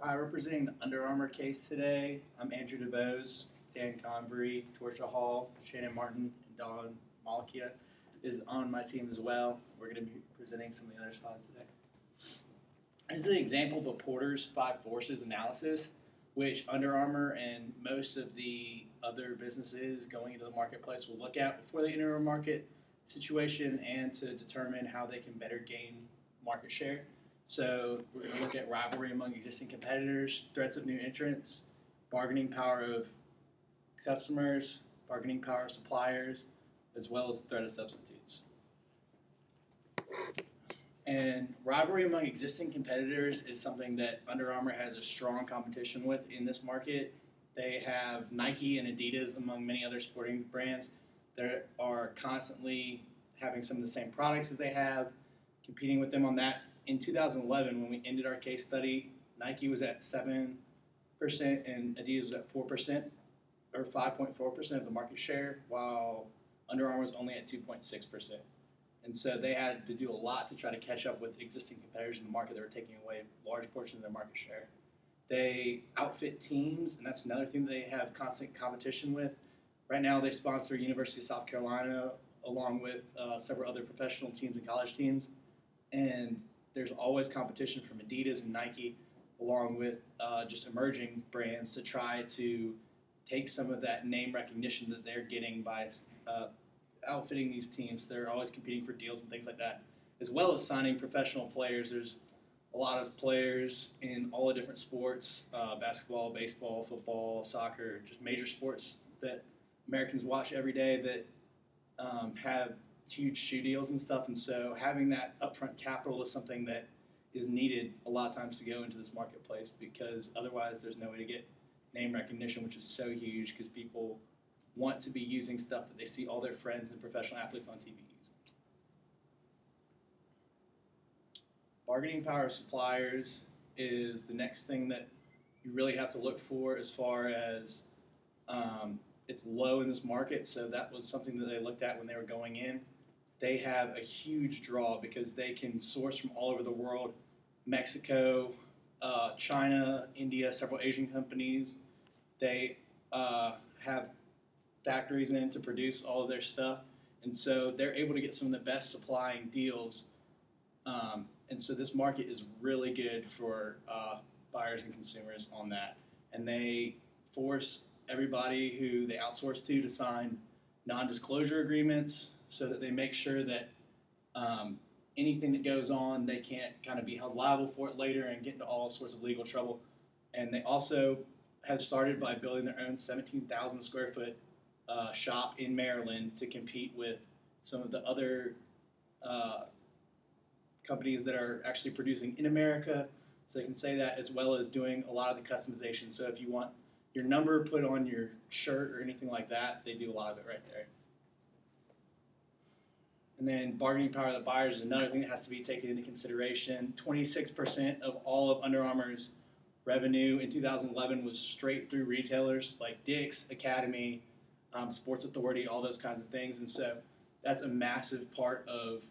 Hi, representing the Under Armour case today. I'm Andrew DeBose, Dan Convery, Torsia Hall, Shannon Martin, and Don Malakia is on my team as well. We're going to be presenting some of the other slides today. This is an example of a Porter's 5 forces analysis, which Under Armour and most of the other businesses going into the marketplace will look at before they enter a market situation and to determine how they can better gain market share. So we're going to look at rivalry among existing competitors, threats of new entrants, bargaining power of customers, bargaining power of suppliers, as well as threat of substitutes. And rivalry among existing competitors is something that Under Armour has a strong competition with in this market. They have Nike and Adidas among many other sporting brands that are constantly having some of the same products as they have, competing with them on that. In 2011, when we ended our case study, Nike was at 7% and Adidas was at 4% or 5.4% of the market share, while Under Armour was only at 2.6%. And so they had to do a lot to try to catch up with existing competitors in the market that were taking away large portions of their market share. They outfit teams, and that's another thing that they have constant competition with. Right now, they sponsor University of South Carolina along with several other professional teams and college teams. And there's always competition from Adidas and Nike, along with just emerging brands, to try to take some of that name recognition that they're getting by outfitting these teams. They're always competing for deals and things like that, as well as signing professional players. There's a lot of players in all the different sports, basketball, baseball, football, soccer, just major sports that Americans watch every day that have huge shoe deals and stuff, and so having that upfront capital is something that is needed a lot of times to go into this marketplace, because otherwise there's no way to get name recognition, which is so huge because people want to be using stuff that they see all their friends and professional athletes on TV using. Bargaining power of suppliers is the next thing that you really have to look for as far as it's low in this market, so that was something that they looked at when they were going in. They have a huge draw because they can source from all over the world: Mexico, China, India, several Asian companies. They have factories in to produce all of their stuff, and so they're able to get some of the best supplying deals. And so this market is really good for buyers and consumers on that. And they force everybody who they outsource to sign non-disclosure agreements, so that they make sure that anything that goes on, they can't kind of be held liable for it later and get into all sorts of legal trouble. And they also have started by building their own 17,000 square foot shop in Maryland to compete with some of the other companies that are actually producing in America, so they can say that, as well as doing a lot of the customization. So if you want your number put on your shirt or anything like that, they do a lot of it right there. And then bargaining power of the buyers is another thing that has to be taken into consideration. 26% of all of Under Armour's revenue in 2011 was straight through retailers like Dick's, Academy, Sports Authority, all those kinds of things. And so that's a massive part of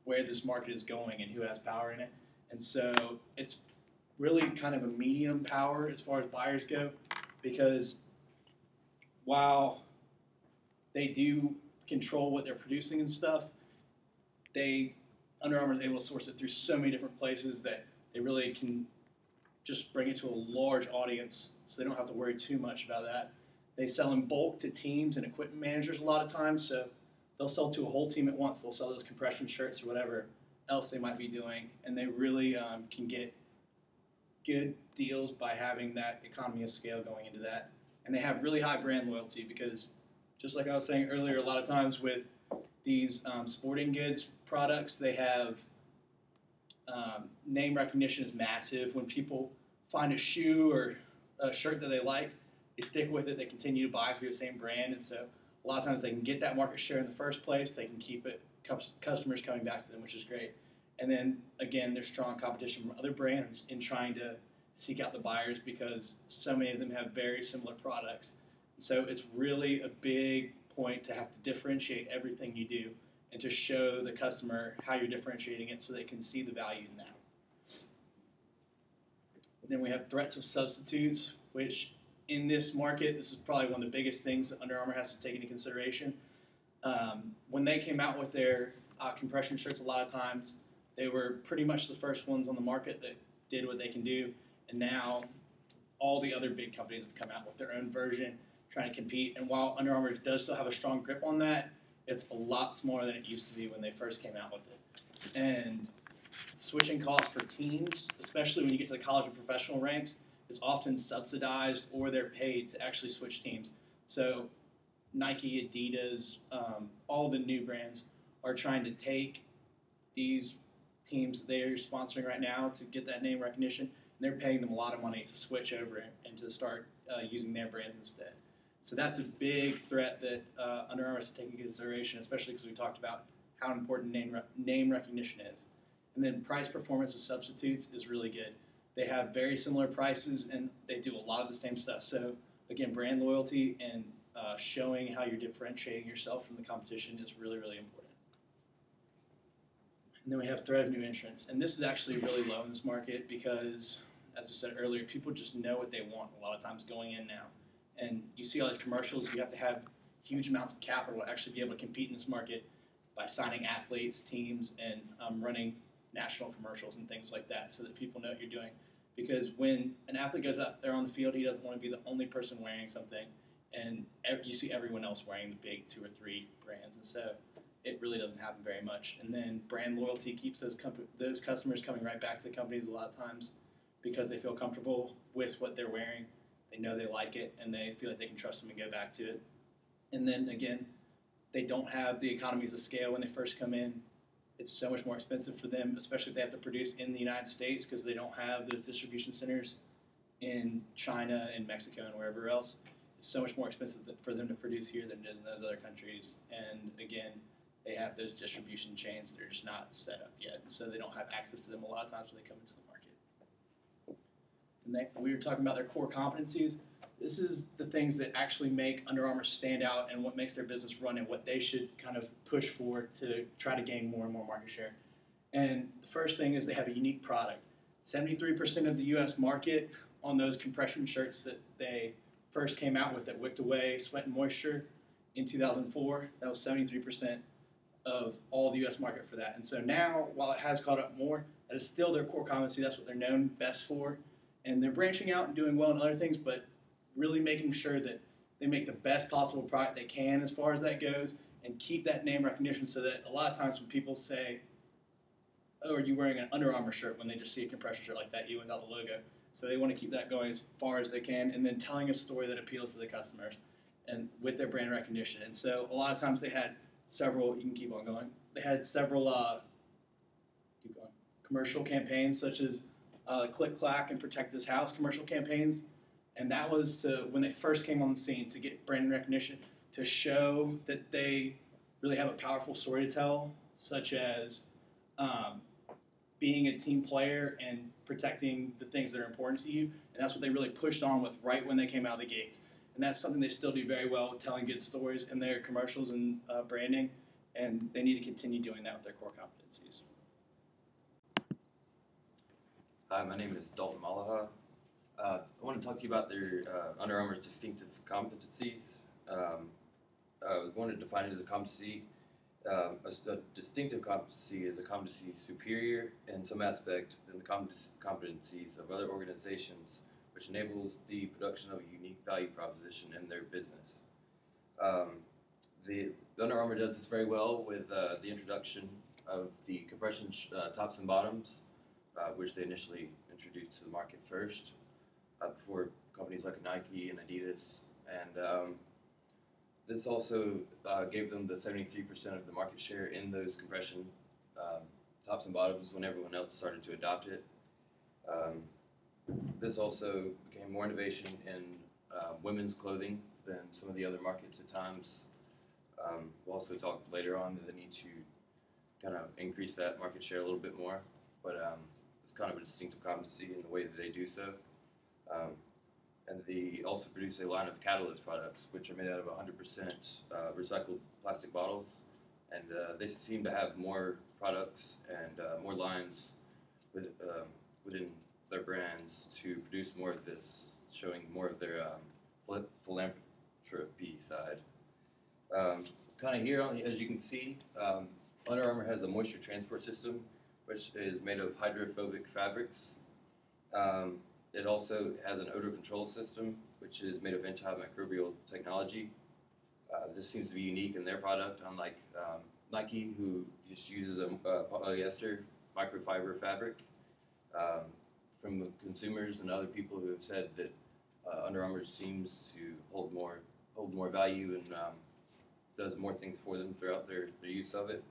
where this market is going and who has power in it. And so it's really kind of a medium power as far as buyers go, because while they do control what they're producing and stuff, Under Armour is able to source it through so many different places that they really can just bring it to a large audience, so they don't have to worry too much about that. They sell in bulk to teams and equipment managers a lot of times, so they'll sell to a whole team at once. They'll sell those compression shirts or whatever else they might be doing, and they really can get good deals by having that economy of scale going into that. And they have really high brand loyalty because, just like I was saying earlier, a lot of times with these sporting goods products, they have name recognition is massive. When people find a shoe or a shirt that they like, they stick with it, they continue to buy through the same brand, and so a lot of times they can get that market share in the first place, they can keep it, customers coming back to them, which is great. And then, again, there's strong competition from other brands in trying to seek out the buyers because so many of them have very similar products. So it's really a big point to have to differentiate everything you do and to show the customer how you're differentiating it so they can see the value in that. Then we have threats of substitutes, which in this market, this is probably one of the biggest things that Under Armour has to take into consideration. When they came out with their compression shirts, a lot of times they were pretty much the first ones on the market that did what they can do, and now all the other big companies have come out with their own version, trying to compete. And while Under Armour does still have a strong grip on that, it's a lot smaller than it used to be when they first came out with it. And switching costs for teams, especially when you get to the college and professional ranks, is often subsidized or they're paid to actually switch teams. So Nike, Adidas, all the new brands are trying to take these teams that they're sponsoring right now to get that name recognition, and they're paying them a lot of money to switch over and to start using their brands instead. So that's a big threat that Under Armour is taking into consideration, especially because we talked about how important name recognition is. And then price performance of substitutes is really good. They have very similar prices, and they do a lot of the same stuff. So again, brand loyalty and showing how you're differentiating yourself from the competition is really, really important. And then we have threat of new entrants. And this is actually really low in this market because, as we said earlier, people just know what they want a lot of times going in now. And you see all these commercials, you have to have huge amounts of capital to actually be able to compete in this market by signing athletes, teams, and running national commercials and things like that so that people know what you're doing. Because when an athlete goes out there on the field, he doesn't want to be the only person wearing something. And you see everyone else wearing the big 2 or 3 brands. And so it really doesn't happen very much. And then brand loyalty keeps those customers coming right back to the companies a lot of times because they feel comfortable with what they're wearing. They know they like it, and they feel like they can trust them and go back to it. And then, again, they don't have the economies of scale when they first come in. It's so much more expensive for them, especially if they have to produce in the United States because they don't have those distribution centers in China and Mexico and wherever else. It's so much more expensive for them to produce here than it is in those other countries. And again, they have those distribution chains that are just not set up yet. So they don't have access to them a lot of times when they come into the market. And we were talking about their core competencies. This is the things that actually make Under Armour stand out and what makes their business run and what they should kind of push for to try to gain more and more market share. And the first thing is they have a unique product. 73% of the U.S. market on those compression shirts that they first came out with that wicked away sweat and moisture in 2004, that was 73% of all the U.S. market for that. And so now, while it has caught up more, that is still their core competency. That's what they're known best for. And they're branching out and doing well in other things, but really making sure that they make the best possible product they can as far as that goes and keep that name recognition so that a lot of times when people say, oh, are you wearing an Under Armour shirt, when they just see a compression shirt like that, even without the logo. So they want to keep that going as far as they can and then telling a story that appeals to the customers and with their brand recognition. And so a lot of times they had several, you can keep on going, they had several commercial campaigns such as Click, Clack, and Protect This House commercial campaigns. And that was to, when they first came on the scene, to get brand recognition, to show that they really have a powerful story to tell, such as being a team player and protecting the things that are important to you. And that's what they really pushed on with right when they came out of the gates. And that's something they still do very well with telling good stories in their commercials and branding. And they need to continue doing that with their core competencies. Hi, my name is Dalton Malaha. I want to talk to you about their Under Armour's distinctive competencies. I wanted to define it as a competency. A distinctive competency is a competency superior in some aspect than the competencies of other organizations, which enables the production of a unique value proposition in their business. The Under Armour does this very well with the introduction of the compression tops and bottoms, which they initially introduced to the market first, before companies like Nike and Adidas. And this also gave them the 73% of the market share in those compression tops and bottoms when everyone else started to adopt it. This also became more innovation in women's clothing than some of the other markets at times. We'll also talk later on the need to kind of increase that market share a little bit more, but it's kind of a distinctive competency in the way that they do so. And they also produce a line of Catalyst products, which are made out of 100% recycled plastic bottles. And they seem to have more products and more lines within their brands to produce more of this, showing more of their philanthropy side. Kind of here, as you can see, Under Armour has a moisture transport system, which is made of hydrophobic fabrics. It also has an odor control system, which is made of antimicrobial technology. This seems to be unique in their product, unlike Nike, who just uses a polyester microfiber fabric. From consumers and other people who have said that Under Armour seems to hold more value and does more things for them throughout their use of it.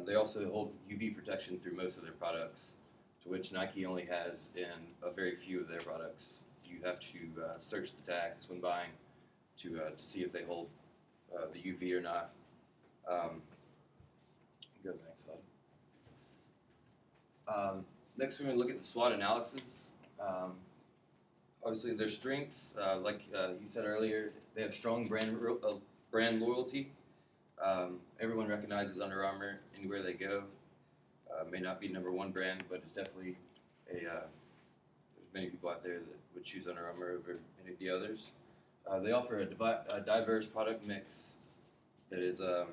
They also hold UV protection through most of their products, to which Nike only has in a very few of their products. You have to search the tags when buying to see if they hold the UV or not. Go to the next slide. Next, we're going to look at the SWOT analysis. Obviously, their strengths, like he said earlier, they have strong brand loyalty. Everyone recognizes Under Armour anywhere they go. May not be #1 brand, but it's definitely there's many people out there that would choose Under Armour over any of the others. They offer a diverse product mix that is it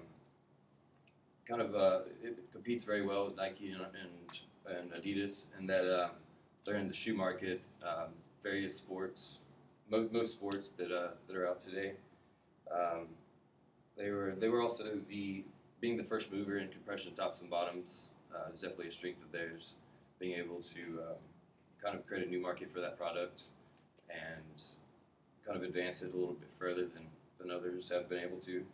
competes very well with Nike and Adidas, and that they're in the shoe market, various sports, most sports that are out today. They were also being the first mover in compression tops and bottoms is definitely a strength of theirs. Being able to kind of create a new market for that product and kind of advance it a little bit further than others have been able to.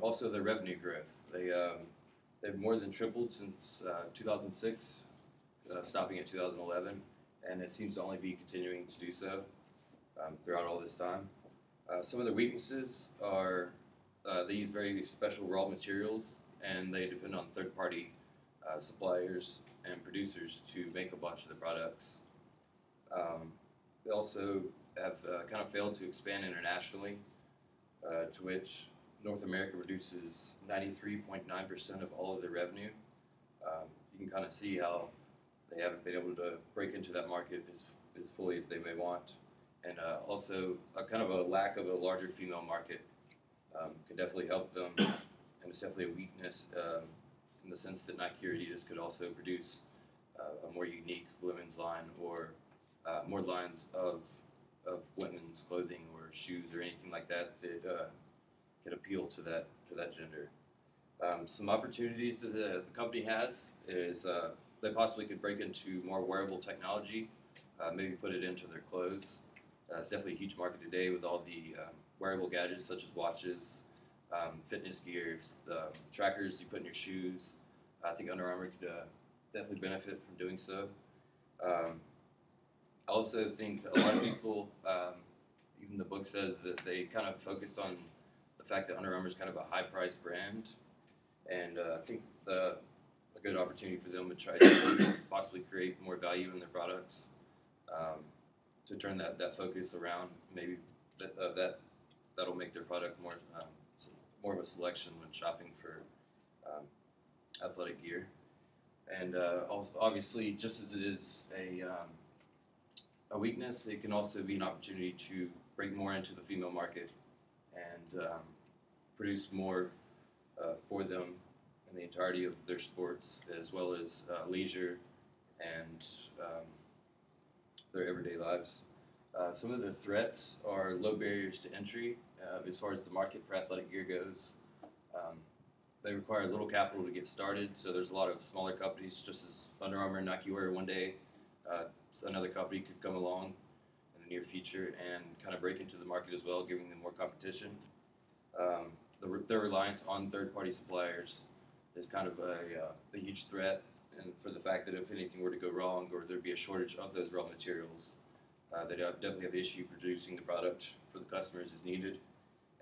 Also, their revenue growth. They've more than tripled since 2006, stopping at 2011, and it seems to only be continuing to do so throughout all this time. Some of their weaknesses are they use very special raw materials, and they depend on third-party suppliers and producers to make a bunch of the products. They also have kind of failed to expand internationally, to which North America produces 93.9% of all of their revenue. You can kind of see how they haven't been able to break into that market as fully as they may want. And also a kind of a lack of a larger female market could definitely help them, and it's definitely a weakness in the sense that Nike or Adidas could also produce a more unique women's line or more lines of women's clothing or shoes or anything like that that could appeal to that gender. Some opportunities that the company has is they possibly could break into more wearable technology, maybe put it into their clothes. It's definitely a huge market today with all the wearable gadgets such as watches, fitness gears, the trackers you put in your shoes. I think Under Armour could definitely benefit from doing so. I also think a lot of people, even the book says that they kind of focused on the fact that Under Armour is kind of a high-priced brand, and I think a good opportunity for them to try to possibly create more value in their products, to turn that focus around. Maybe that'll make their product more of a selection when shopping for athletic gear. And also, obviously, just as it is a weakness, it can also be an opportunity to break more into the female market and produce more for them in the entirety of their sports, as well as leisure and their everyday lives. Some of the threats are low barriers to entry as far as the market for athletic gear goes. They require little capital to get started, so there's a lot of smaller companies, just as Under Armour and Nike were one day. Another company could come along in the near future and kind of break into the market as well, giving them more competition. Their reliance on third-party suppliers is kind of a huge threat, and for the fact that if anything were to go wrong or there'd be a shortage of those raw materials, they'd definitely have the issue producing the product for the customers as needed.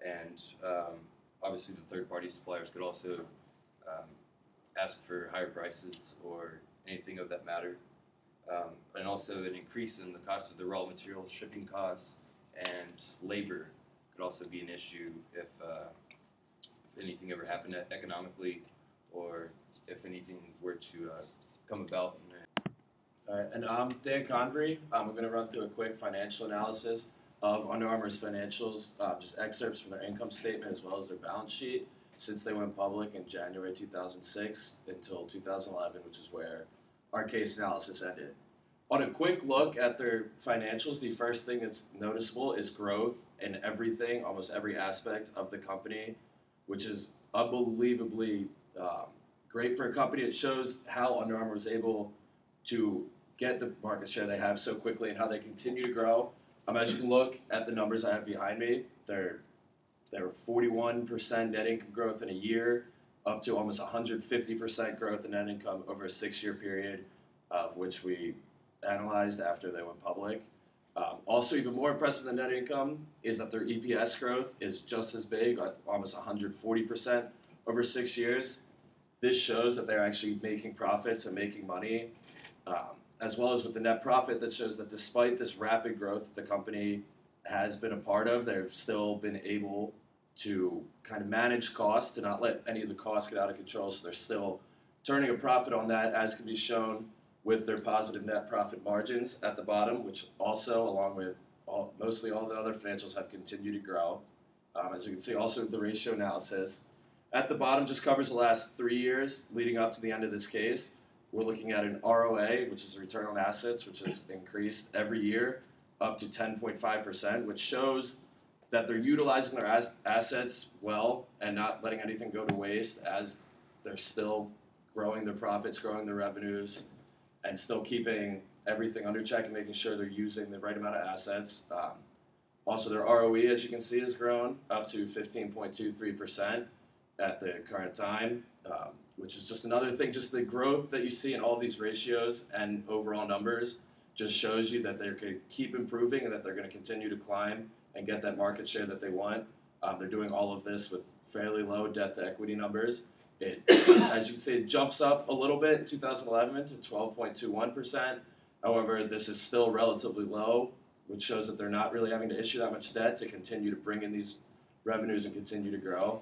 And obviously the third-party suppliers could also ask for higher prices or anything of that matter. And also an increase in the cost of the raw materials, shipping costs, and labor could also be an issue if anything ever happened economically, or if anything were to come about All right, and I'm Dan Convery. I'm going to run through a quick financial analysis of Under Armour's financials, just excerpts from their income statement as well as their balance sheet since they went public in January 2006 until 2011, which is where our case analysis ended. On a quick look at their financials, the first thing that's noticeable is growth in everything, almost every aspect of the company, which is unbelievably great for a company. It shows how Under Armour was able to get the market share they have so quickly and how they continue to grow. As you can look at the numbers I have behind me, they're 41% net income growth in a year, up to almost 150% growth in net income over a 6-year period, of which we analyzed after they went public. Also, even more impressive than net income is that their EPS growth is just as big, almost 140% over 6 years. This shows that they're actually making profits and making money, as well as with the net profit that shows that despite this rapid growth that the company has been a part of, they've still been able to kind of manage costs, to not let any of the costs get out of control, so they're still turning a profit on that, as can be shown with their positive net profit margins at the bottom, which also, along with mostly all the other financials, have continued to grow. As you can see, also the ratio analysis. At the bottom just covers the last 3 years leading up to the end of this case. We're looking at an ROA, which is a return on assets, which has increased every year up to 10.5%, which shows that they're utilizing their assets well and not letting anything go to waste, as they're still growing their profits, growing their revenues, and still keeping everything under check and making sure they're using the right amount of assets. Also, their ROE, as you can see, has grown up to 15.23% at the current time, which is just another thing. Just the growth that you see in all these ratios and overall numbers just shows you that they're going to keep improving and that they're going to continue to climb and get that market share that they want. They're doing all of this with fairly low debt-to-equity numbers. As you can see, it jumps up a little bit in 2011 to 12.21%. However, this is still relatively low, which shows that they're not really having to issue that much debt to continue to bring in these revenues and continue to grow.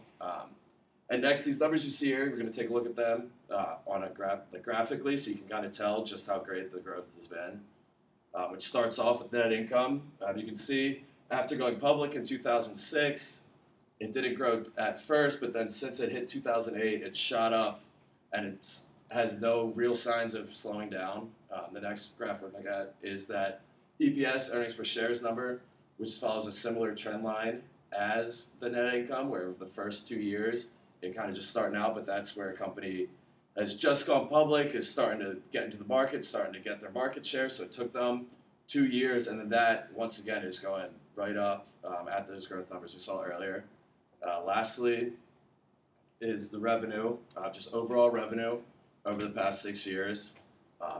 And next, these numbers you see here, we're going to take a look at them on a graphically, so you can kind of tell just how great the growth has been. Which starts off with net income. You can see after going public in 2006, it didn't grow at first, but then since it hit 2008, it shot up, and it has no real signs of slowing down. The next graph we're looking at is that EPS, earnings per shares number, which follows a similar trend line as the net income, where the first 2 years, it kind of just starting out, but that's where a company has just gone public, is starting to get into the market, starting to get their market share. So it took them 2 years, and then that, once again, is going right up at those growth numbers we saw earlier. Lastly is the revenue, just overall revenue over the past 6 years.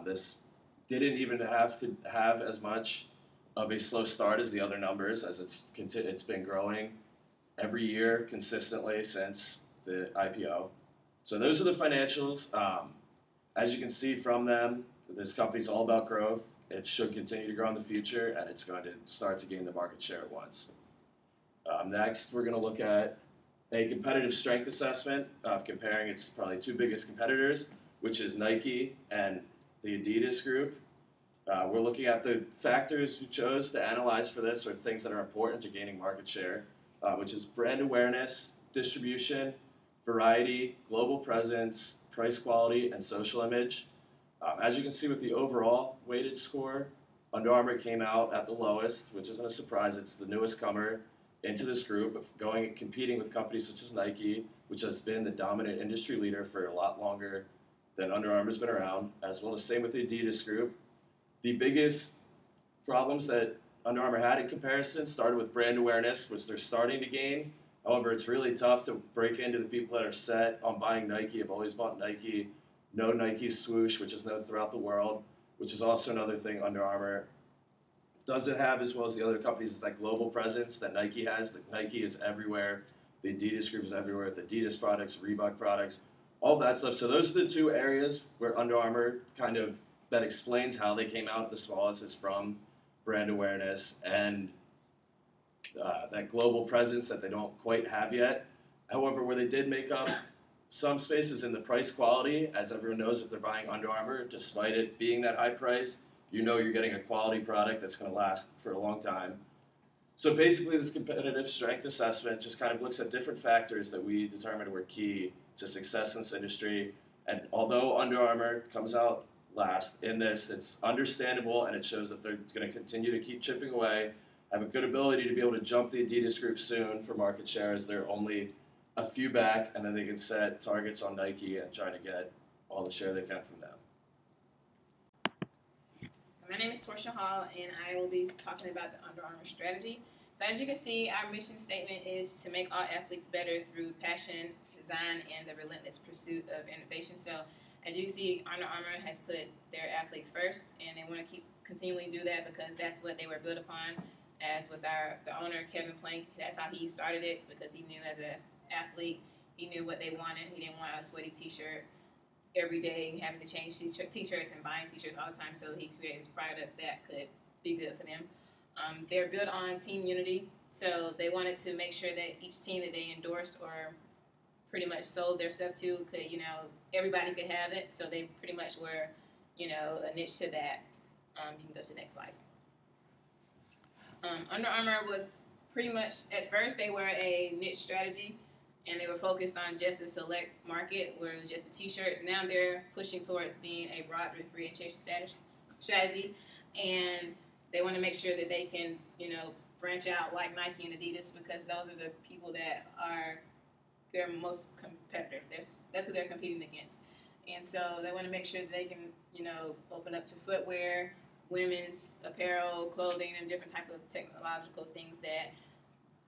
This didn't even have to have as much of a slow start as the other numbers, as it's been growing every year consistently since the IPO. So those are the financials. As you can see from them, this company's all about growth. It should continue to grow in the future, and it's going to start to gain the market share at once. Next, we're going to look at a competitive strength assessment of comparing its probably 2 biggest competitors, which is Nike and the Adidas group. We're looking at the factors we chose to analyze for this, or things that are important to gaining market share, which is brand awareness, distribution, variety, global presence, price quality, and social image. As you can see with the overall weighted score, Under Armour came out at the lowest, which isn't a surprise. It's the newest comer into this group, going and competing with companies such as Nike, which has been the dominant industry leader for a lot longer than Under Armour's been around, as well as same with the Adidas group. The biggest problems that Under Armour had in comparison started with brand awareness, which they're starting to gain. However, it's really tough to break into the people that are set on buying Nike, have always bought Nike, know Nike swoosh, which is known throughout the world, which is also another thing Under Armour doesn't have, as well as the other companies, is that global presence that Nike has. That Nike is everywhere. The Adidas group is everywhere. The Adidas products, Reebok products, all that stuff. So those are the 2 areas where Under Armour that explains how they came out the smallest, is from brand awareness and that global presence that they don't quite have yet. However, where they did make up some spaces in the price quality, as everyone knows if they're buying Under Armour, despite it being that high price, you know you're getting a quality product that's going to last for a long time. So basically this competitive strength assessment just kind of looks at different factors that we determined were key to success in this industry. And although Under Armour comes out last in this, it's understandable and it shows that they're going to continue to keep chipping away, have a good ability to be able to jump the Adidas group soon for market share as they're only a few back, and then they can set targets on Nike and try to get all the share they can from them. So my name is Torsha Hall, and I will be talking about the Under Armour strategy. So as you can see, our mission statement is to make all athletes better through passion, design, and the relentless pursuit of innovation. So as you can see, Under Armour has put their athletes first, and they want to keep continually do that because that's what they were built upon. As with the owner, Kevin Plank, that's how he started it, because he knew as an athlete, he knew what they wanted. He didn't want a sweaty t-shirt every day, having to change t-shirts and buying t-shirts all the time, so he created this product that could be good for them. They're built on team unity, so they wanted to make sure that each team that they endorsed or pretty much sold their stuff to could, everybody could have it, so they pretty much were, a niche to that. You can go to the next slide. Under Armour was pretty much, at first, they were a niche strategy, and they were focused on just a select market where it was just the t-shirts. Now they're pushing towards being a broad differentiation strategy, and they want to make sure that they can, branch out like Nike and Adidas, because those are the people that are their most competitors. That's who they're competing against. And so they want to make sure that they can, open up to footwear, women's apparel, clothing, and different type of technological things that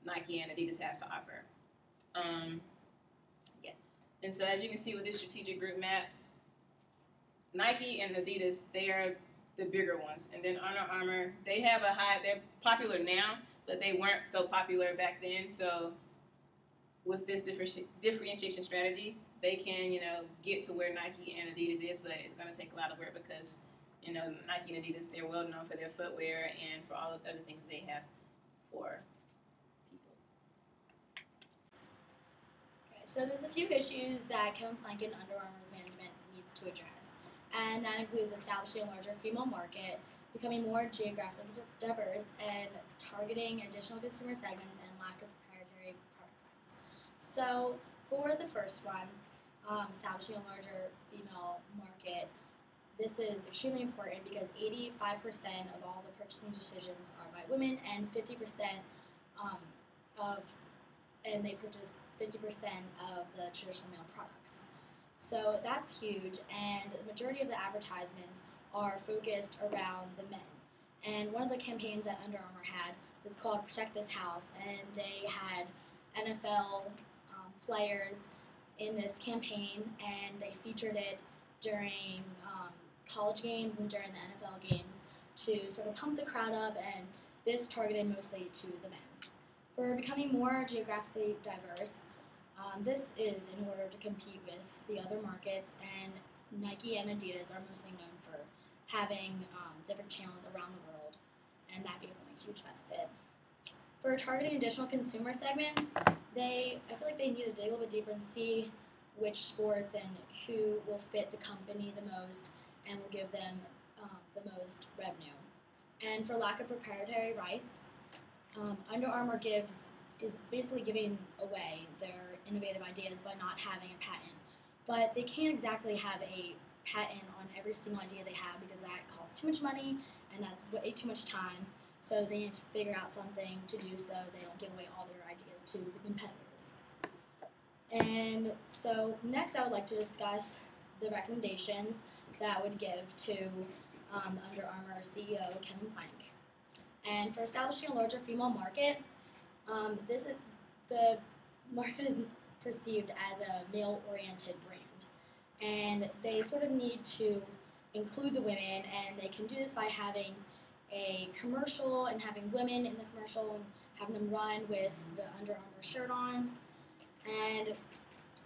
Nike and Adidas have to offer. And so as you can see with this strategic group map, Nike and Adidas, they are the bigger ones. And then Under Armour, they're popular now, but they weren't so popular back then. So with this differentiation strategy, they can, get to where Nike and Adidas is, but it's going to take a lot of work because, Nike and Adidas, they're well known for their footwear and for all of the other things they have for people. Okay, so there's a few issues that Kevin Plank and Under Armour's management needs to address, and that includes establishing a larger female market, becoming more geographically diverse, and targeting additional consumer segments and lack of proprietary product lines. So for the first one, establishing a larger female market, this is extremely important because 85% of all the purchasing decisions are by women, and 50% and they purchase 50% of the traditional male products. So that's huge, and the majority of the advertisements are focused around the men. And one of the campaigns that Under Armour had was called Protect This House, and they had NFL players in this campaign, and they featured it during college games and during the NFL games to sort of pump the crowd up, and this targeted mostly to the men. For becoming more geographically diverse, this is in order to compete with the other markets, and Nike and Adidas are mostly known for having different channels around the world, and that gave them a huge benefit. For targeting additional consumer segments, I feel like they need to dig a little bit deeper and see which sports and who will fit the company the most and will give them the most revenue. And for lack of proprietary rights, Under Armour is basically giving away their innovative ideas by not having a patent. But they can't exactly have a patent on every single idea they have because that costs too much money and that's way too much time. So they need to figure out something to do so they don't give away all their ideas to the competitors. And so next I would like to discuss the recommendations that I would give to Under Armour CEO Kevin Plank. And for establishing a larger female market, the market is perceived as a male-oriented brand, and they sort of need to include the women, and they can do this by having a commercial and having women in the commercial and having them run with the Under Armour shirt on, and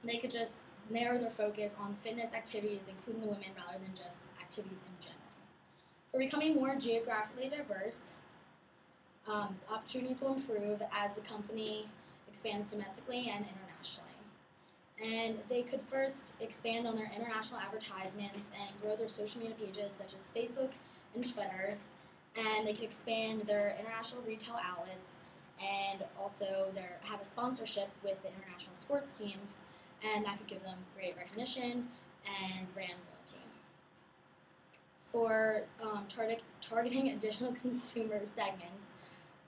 they could just narrow their focus on fitness activities, including the women, rather than just activities in general. For becoming more geographically diverse, opportunities will improve as the company expands domestically and internationally. And they could first expand on their international advertisements and grow their social media pages such as Facebook and Twitter. And they could expand their international retail outlets and also have a sponsorship with the international sports teams, and that could give them great recognition and brand loyalty. For targeting additional consumer segments,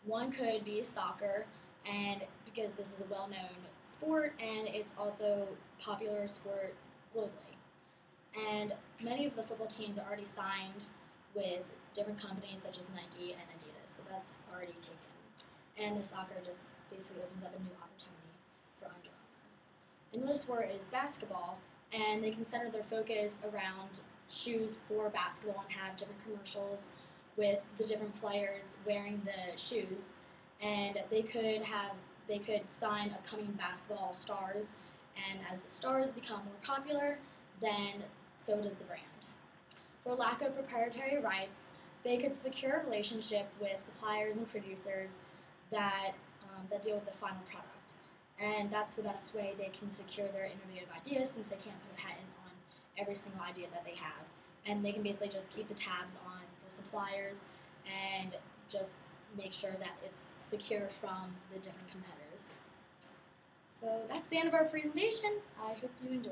one could be soccer, and because this is a well-known sport and it's also a popular sport globally. And many of the football teams are already signed with different companies such as Nike and Adidas, so that's already taken. And the soccer just basically opens up a new opportunity for Under Armour. Another sport is basketball, and they can center their focus around shoes for basketball and have different commercials with the different players wearing the shoes. And they could sign upcoming basketball stars, and as the stars become more popular, then so does the brand. For lack of proprietary rights, they could secure a relationship with suppliers and producers that deal with the final product. And that's the best way they can secure their innovative ideas, since they can't put a patent on every single idea that they have. And they can basically just keep the tabs on the suppliers and just make sure that it's secure from the different competitors. So that's the end of our presentation. I hope you enjoy.